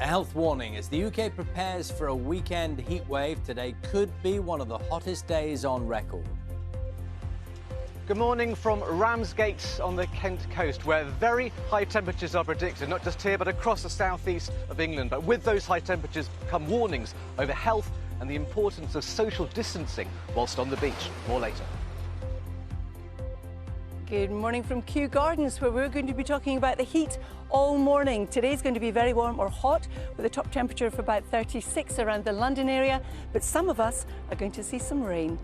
A health warning as the UK prepares for a weekend heat wave. Today could be one of the hottest days on record. Good morning from Ramsgate on the Kent coast, where very high temperatures are predicted, not just here but across the southeast of England. But with those high temperatures come warnings over health and the importance of social distancing whilst on the beach. More later. Good morning from Kew Gardens, where we're going to be talking about the heat all morning. Today's going to be very warm or hot, with a top temperature of about 36 around the London area, but some of us are going to see some rain.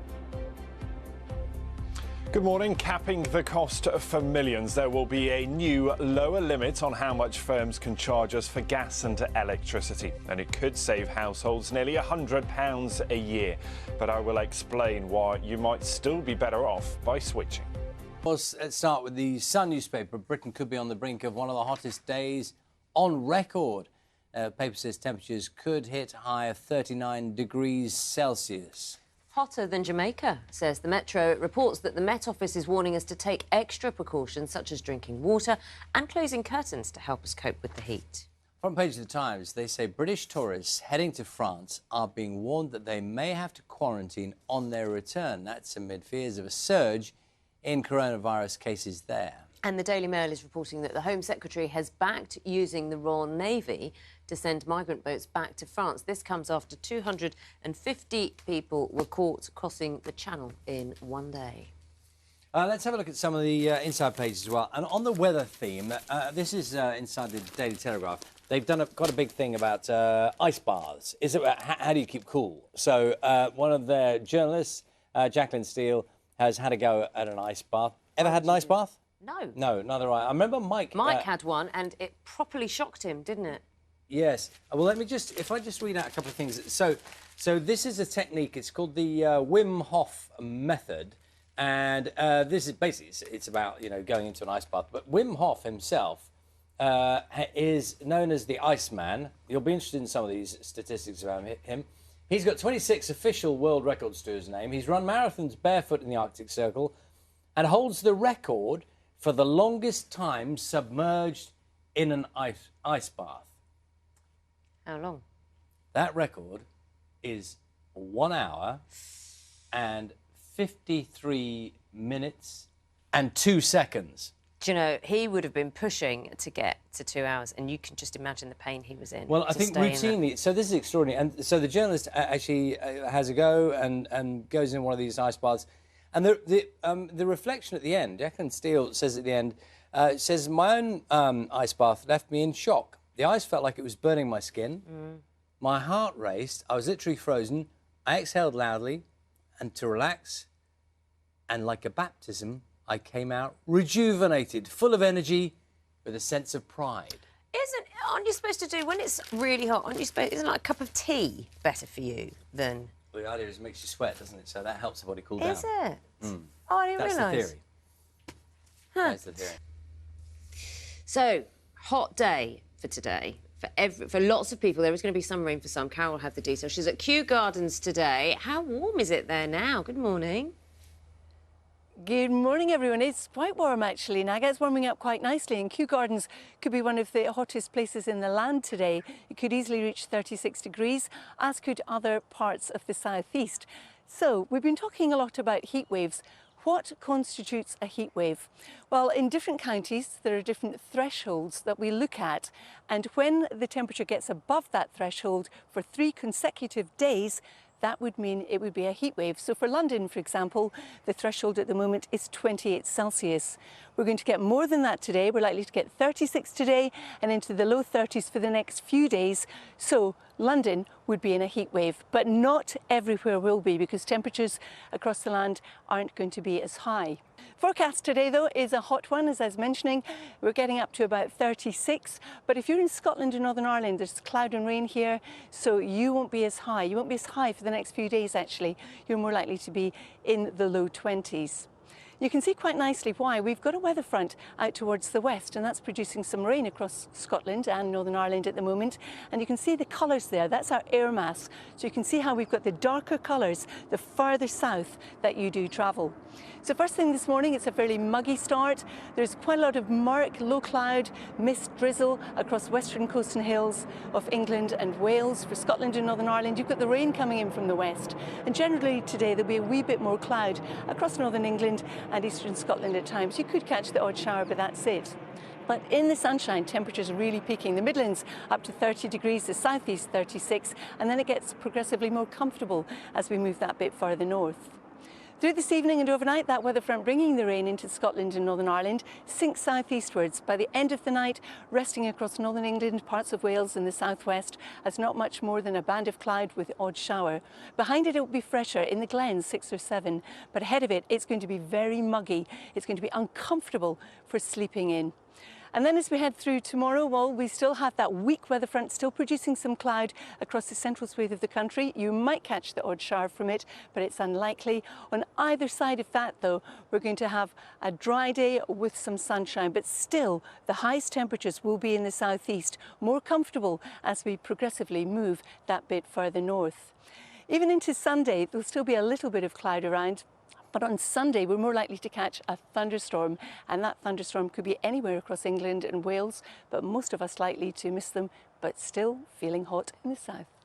Good morning. Capping the cost for millions. There will be a new lower limit on how much firms can charge us for gas and electricity, and it could save households nearly £100 a year. But I will explain why you might still be better off by switching. Let's start with the Sun newspaper. Britain could be on the brink of one of the hottest days on record. The paper says temperatures could hit high of 39 degrees Celsius. Hotter than Jamaica, says the Metro. It reports that the Met Office is warning us to take extra precautions, such as drinking water and closing curtains to help us cope with the heat. Front page of the Times, they say British tourists heading to France are being warned that they may have to quarantine on their return. That's amid fears of a surge in coronavirus cases there. And the Daily Mail is reporting that the Home Secretary has backed using the Royal Navy to send migrant boats back to France. This comes after 250 people were caught crossing the Channel in one day. Let's have a look at some of the inside pages as well. And on the weather theme, this is inside the Daily Telegraph. They've done quite a big thing about ice baths. Is it how do you keep cool? So one of their journalists, Jacqueline Steele, has had a go at an ice bath. Ever had an ice bath? No. No, neither have I. I remember Mike... Mike had one, and it properly shocked him, didn't it? Yes. Well, let me just... If I just read out a couple of things. So this is a technique. It's called the Wim Hof method. And this is basically... It's about, you know, going into an ice bath. But Wim Hof himself is known as the Iceman. You'll be interested in some of these statistics about him. He's got 26 official world records to his name. He's run marathons barefoot in the Arctic Circle and holds the record for the longest time submerged in an ice bath. How long? That record is 1 hour and 53 minutes and 2 seconds. Do you know, he would have been pushing to get to 2 hours, and you can just imagine the pain he was in. Well, I think routinely, so this is extraordinary. And so the journalist actually has a go and goes in one of these ice baths. And the reflection at the end, Jacqueline Steele says at the end, says, my own ice bath left me in shock. The ice felt like it was burning my skin. My heart raced. I was literally frozen. I exhaled loudly and to relax. And like a baptism, I came out rejuvenated, full of energy, with a sense of pride. Aren't you supposed to do, when it's really hot, isn't like a cup of tea better for you than... Well, the idea is it makes you sweat, doesn't it? So that helps the body cool down. Is it? Oh, I didn't realise. That's the theory. Huh. That's the theory. So, hot day for today. For lots of people, there is going to be some rain for some. Carol will have the details. She's at Kew Gardens today. How warm is it there now? Good morning. Good morning, everyone. It's quite warm, actually. Naga, it's warming up quite nicely, and Kew Gardens could be one of the hottest places in the land today. It could easily reach 36 degrees, as could other parts of the southeast. So, we've been talking a lot about heat waves. What constitutes a heat wave? Well, in different counties, there are different thresholds that we look at, and when the temperature gets above that threshold for 3 consecutive days, that would mean it would be a heat wave. So for London, for example, the threshold at the moment is 28 Celsius. We're going to get more than that today. We're likely to get 36 today and into the low 30s for the next few days. So London would be in a heat wave, but not everywhere will be, because temperatures across the land aren't going to be as high. Forecast today, though, is a hot one, as I was mentioning. We're getting up to about 36, but if you're in Scotland and Northern Ireland, there's cloud and rain here, so you won't be as high. You won't be as high for the next few days, actually. You're more likely to be in the low 20s. You can see quite nicely why. We've got a weather front out towards the west, and that's producing some rain across Scotland and Northern Ireland at the moment. And you can see the colours there. That's our air mass. So you can see how we've got the darker colours the further south that you do travel. So first thing this morning, it's a fairly muggy start. There's quite a lot of murk, low cloud, mist, drizzle across western coast and hills of England and Wales. For Scotland and Northern Ireland, you've got the rain coming in from the west. And generally today there'll be a wee bit more cloud across northern England and eastern Scotland at times. You could catch the odd shower, but that's it. But in the sunshine, temperatures are really peaking. The Midlands up to 30 degrees, the southeast 36, and then it gets progressively more comfortable as we move that bit further north. Through this evening and overnight, that weather front bringing the rain into Scotland and Northern Ireland sinks southeastwards. By the end of the night, resting across northern England, parts of Wales and the southwest, as not much more than a band of cloud with the odd shower. Behind it will be fresher in the Glens, 6 or 7, but ahead of it, it's going to be very muggy. It's going to be uncomfortable for sleeping in. And then as we head through tomorrow, well, we still have that weak weather front still producing some cloud across the central swathe of the country. You might catch the odd shower from it, but it's unlikely. On either side of that, though, we're going to have a dry day with some sunshine, but still the highest temperatures will be in the southeast, more comfortable as we progressively move that bit further north. Even into Sunday, there'll still be a little bit of cloud around. But on Sunday, we're more likely to catch a thunderstorm, and that thunderstorm could be anywhere across England and Wales, but most of us likely to miss them, but still feeling hot in the south.